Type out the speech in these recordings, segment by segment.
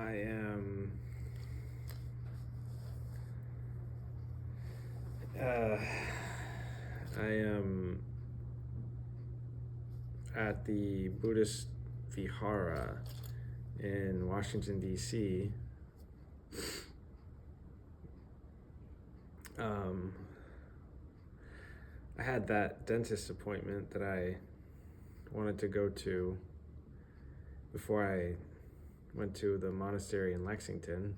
I am uh, I am at the Buddhist Vihara in Washington, D.C. I had that dentist appointment that I wanted to go to before I went to the monastery in Lexington.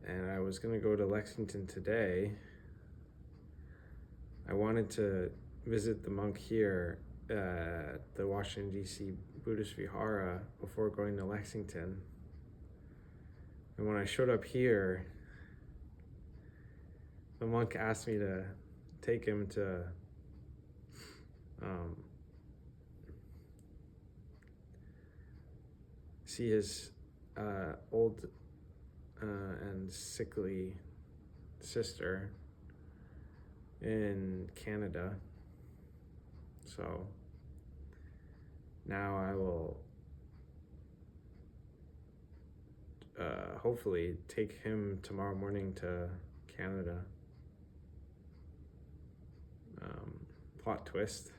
And I was going to go to Lexington today. I wanted to visit the monk here at the Washington, D.C. Buddhist Vihara before going to Lexington. And when I showed up here, the monk asked me to take him to see his old and sickly sister in Canada. So now I will hopefully take him tomorrow morning to Canada. Plot twist.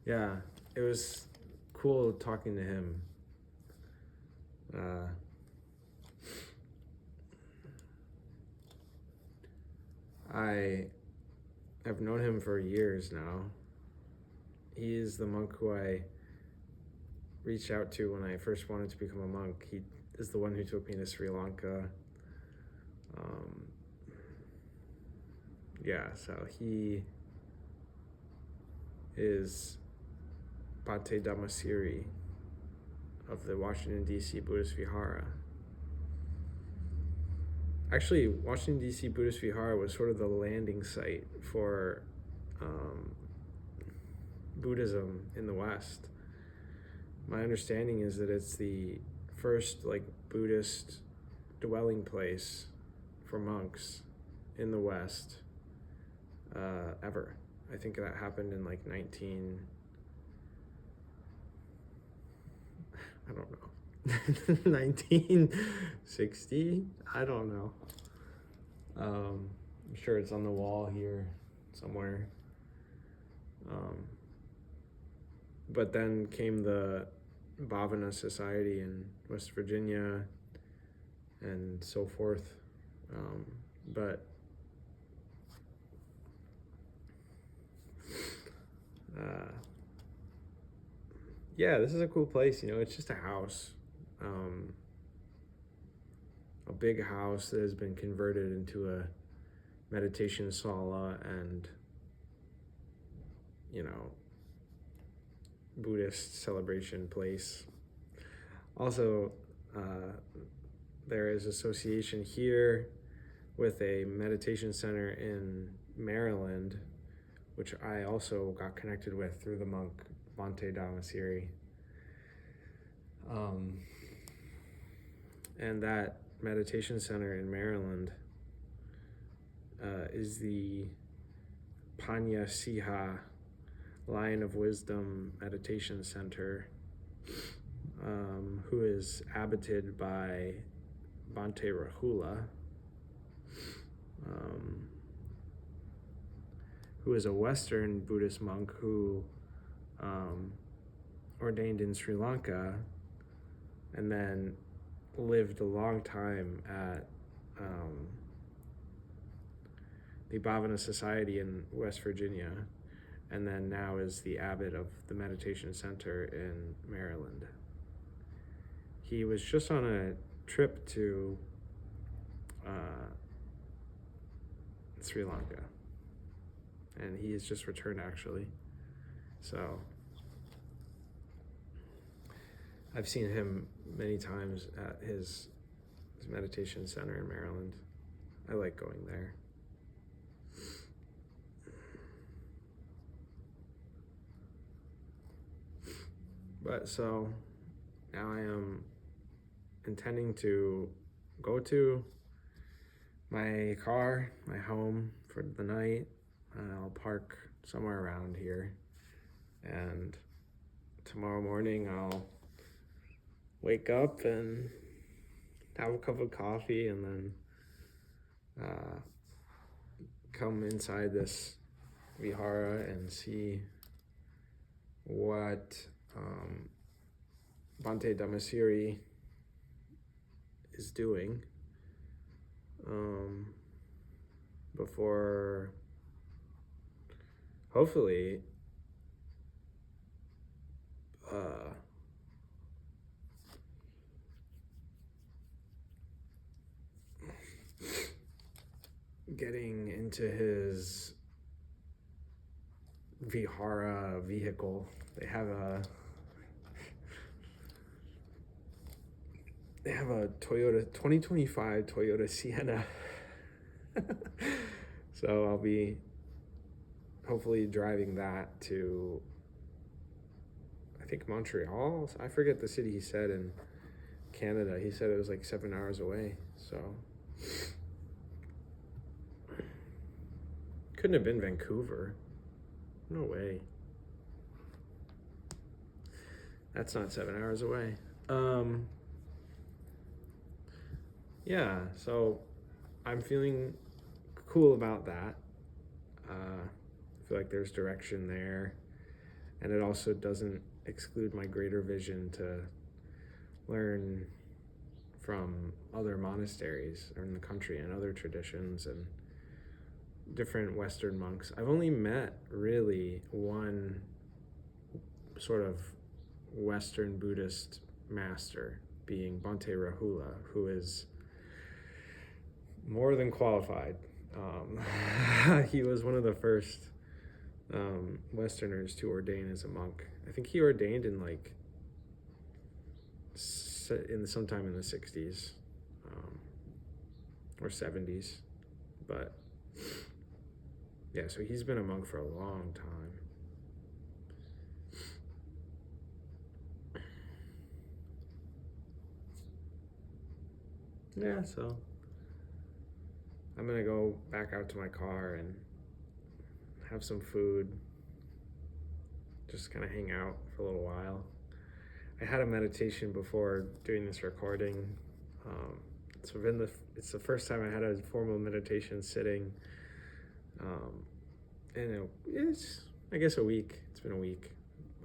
Yeah, it was cool talking to him. I have known him for years now. He is the monk who I reached out to when I first wanted to become a monk. He is the one who took me to Sri Lanka. So he is Bhante Dhammasiri of the Washington, D.C. Buddhist Vihara. Actually, Washington, D.C. Buddhist Vihara was sort of the landing site for Buddhism in the West. My understanding is that it's the first Buddhist dwelling place for monks in the West ever. I think that happened in 1960? I don't know. I'm sure it's on the wall here somewhere. But then came the Bhavana Society in West Virginia and so forth. This is a cool place. It's just a house. A big house that has been converted into a meditation sala and, Buddhist celebration place. Also, there is association here with a meditation center in Maryland, which I also got connected with through the monk Bhante Dhammasiri. And that meditation center in Maryland is the Panya Siha Lion of Wisdom Meditation Center, who is abboted by Bhante Rahula, who is a Western Buddhist monk who ordained in Sri Lanka and then lived a long time at the Bhavana Society in West Virginia, and then now is the abbot of the meditation center in Maryland. He was just on a trip to Sri Lanka, and he has just returned actually. So I've seen him many times at his meditation center in Maryland. I like going there. But so now I am intending to go to my car, my home for the night. I'll park somewhere around here, and tomorrow morning I'll wake up and have a cup of coffee, and then come inside this vihara and see what Bhante Dhammasiri is doing before, hopefully, getting into his vihara vehicle. They have a Toyota 2025 Toyota Sienna. So I'll be hopefully driving that to, I think, Montreal. I forget the city he said in Canada. He said it was like 7 hours away. So couldn't have been Vancouver. No way. That's not 7 hours away. Yeah, so I'm feeling cool about that. I feel like there's direction there, and it also doesn't exclude my greater vision to learn from other monasteries in the country and other traditions and different Western monks. I've only met really one sort of Western Buddhist master, being Bhante Rahula, who is more than qualified. He was one of the first Westerners to ordain as a monk. I think he ordained in sometime in the 60s or 70s, but yeah, so he's been a monk for a long time. Yeah, so I'm gonna go back out to my car and have some food, just kind of hang out for a little while. I had a meditation before doing this recording. It's the first time I had a formal meditation sitting, and it's, I guess, a week. It's been a week,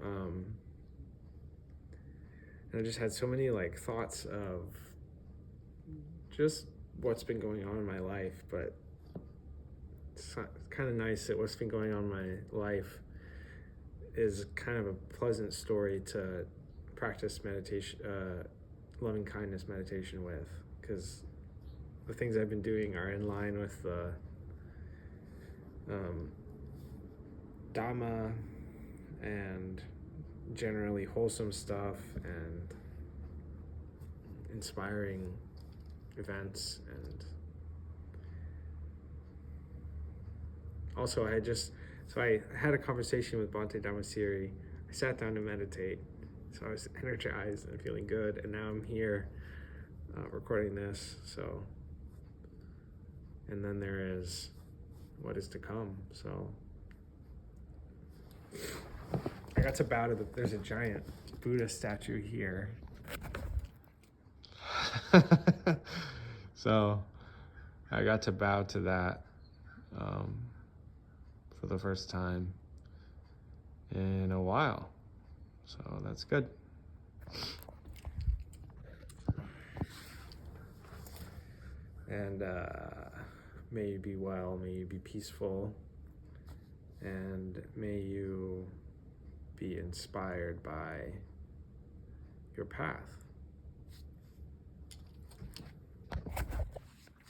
and I just had so many thoughts of just what's been going on in my life, but it's kind of nice that what's been going on in my life is kind of a pleasant story to practice meditation, loving kindness meditation with, because the things I've been doing are in line with the Dhamma and generally wholesome stuff and inspiring events. And also I had a conversation with Bhante Dhammasiri. I sat down to meditate, so I was energized and feeling good, and now I'm here recording this. So, and then there is what is to come. So I got to bow to there's a giant Buddha statue here. So I got to bow to that for the first time in a while. So that's good. And may you be well, may you be peaceful, and may you be inspired by your path.